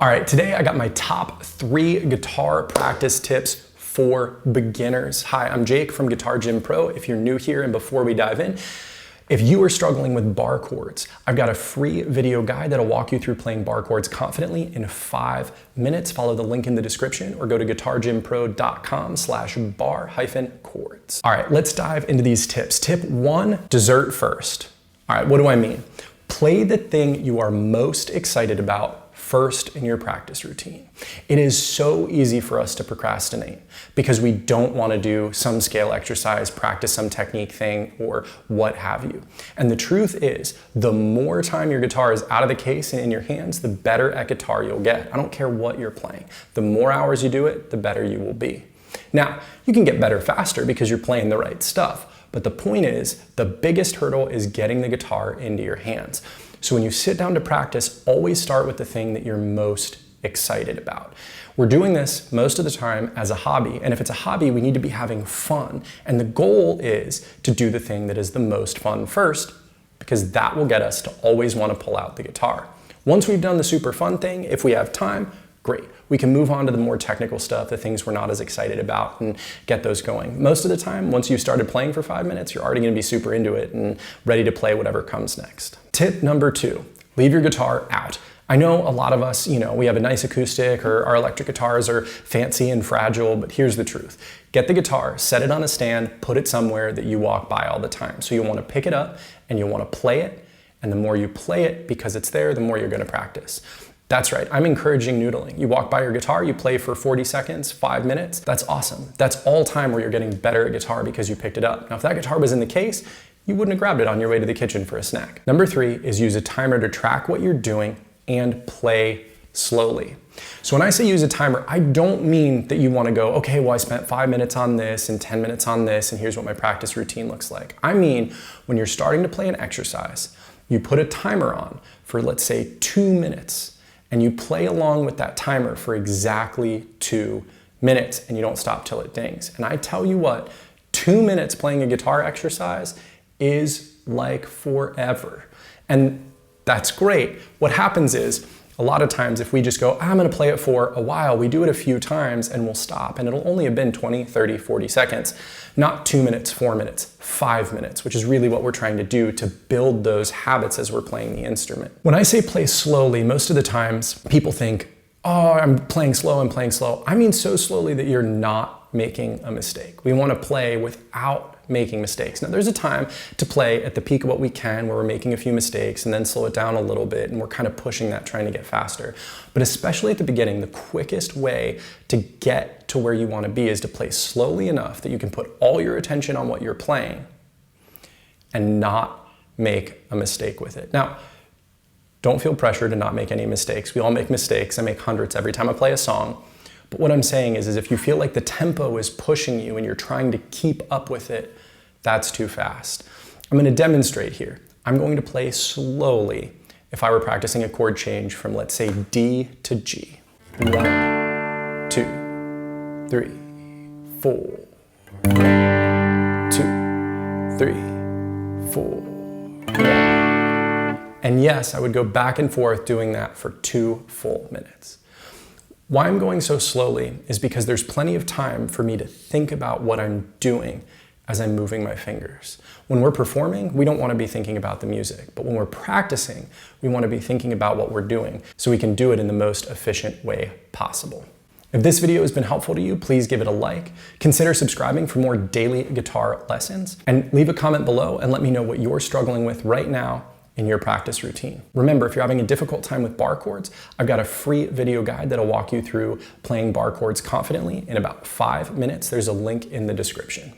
All right, today I got my top 3 guitar practice tips for beginners. Hi, I'm Jake from Guitar Gym Pro. If you're new here and before we dive in, if you are struggling with bar chords, I've got a free video guide that'll walk you through playing bar chords confidently in 5 minutes. Follow the link in the description or go to guitargympro.com/bar-chords. All right, let's dive into these tips. Tip 1, dessert first. All right, what do I mean? Play the thing you are most excited about first in your practice routine. It is so easy for us to procrastinate because we don't want to do some scale exercise, practice some technique thing, or what have you. And the truth is, the more time your guitar is out of the case and in your hands, the better at guitar you'll get. I don't care what you're playing. The more hours you do it, the better you will be. Now, you can get better faster because you're playing the right stuff. But the point is, the biggest hurdle is getting the guitar into your hands. So when you sit down to practice, always start with the thing that you're most excited about. We're doing this most of the time as a hobby, and if it's a hobby, we need to be having fun. And the goal is to do the thing that is the most fun first, because that will get us to always want to pull out the guitar. Once we've done the super fun thing, if we have time, great. We can move on to the more technical stuff, the things we're not as excited about, and get those going. Most of the time, once you've started playing for 5 minutes, you're already going to be super into it and ready to play whatever comes next. Tip number 2, leave your guitar out. I know a lot of us, we have a nice acoustic or our electric guitars are fancy and fragile, but here's the truth. Get the guitar, set it on a stand, put it somewhere that you walk by all the time. So you'll want to pick it up and you'll want to play it. And the more you play it, because it's there, the more you're going to practice. That's right, I'm encouraging noodling. You walk by your guitar, you play for 40 seconds, 5 minutes, that's awesome. That's all time where you're getting better at guitar because you picked it up. Now, if that guitar was in the case, you wouldn't have grabbed it on your way to the kitchen for a snack. Number 3 is use a timer to track what you're doing and play slowly. So when I say use a timer, I don't mean that you want to go, okay, well I spent 5 minutes on this and 10 minutes on this and here's what my practice routine looks like. I mean, when you're starting to play an exercise, you put a timer on for, let's say, 2 minutes. And you play along with that timer for exactly 2 minutes and you don't stop till it dings. And I tell you what, 2 minutes playing a guitar exercise is like forever. And that's great. What happens is, a lot of times if we just go, I'm gonna play it for a while, we do it a few times and we'll stop. And it'll only have been 20, 30, 40 seconds, not 2 minutes, 4 minutes, 5 minutes, which is really what we're trying to do to build those habits as we're playing the instrument. When I say play slowly, most of the times people think, oh, I'm playing slow, I'm playing slow. I mean so slowly that you're not making a mistake. We wanna play without making mistakes. Now there's a time to play at the peak of what we can where we're making a few mistakes and then slow it down a little bit and we're kind of pushing that, trying to get faster. But especially at the beginning, the quickest way to get to where you want to be is to play slowly enough that you can put all your attention on what you're playing and not make a mistake with it. Now, don't feel pressure to not make any mistakes. We all make mistakes. I make hundreds every time I play a song. But what I'm saying is if you feel like the tempo is pushing you and you're trying to keep up with it, that's too fast. I'm going to demonstrate here. I'm going to play slowly if I were practicing a chord change from, let's say, D to G. 1, 2, 3, 4. 1, 2, 3, 4. 1. And yes, I would go back and forth doing that for 2 full minutes. Why I'm going so slowly is because there's plenty of time for me to think about what I'm doing as I'm moving my fingers. When we're performing, we don't want to be thinking about the music, but when we're practicing, we want to be thinking about what we're doing so we can do it in the most efficient way possible. If this video has been helpful to you, please give it a like. Consider subscribing for more daily guitar lessons, and leave a comment below and let me know what you're struggling with right now in your practice routine. Remember, if you're having a difficult time with bar chords, I've got a free video guide that'll walk you through playing bar chords confidently in about 5 minutes. There's a link in the description.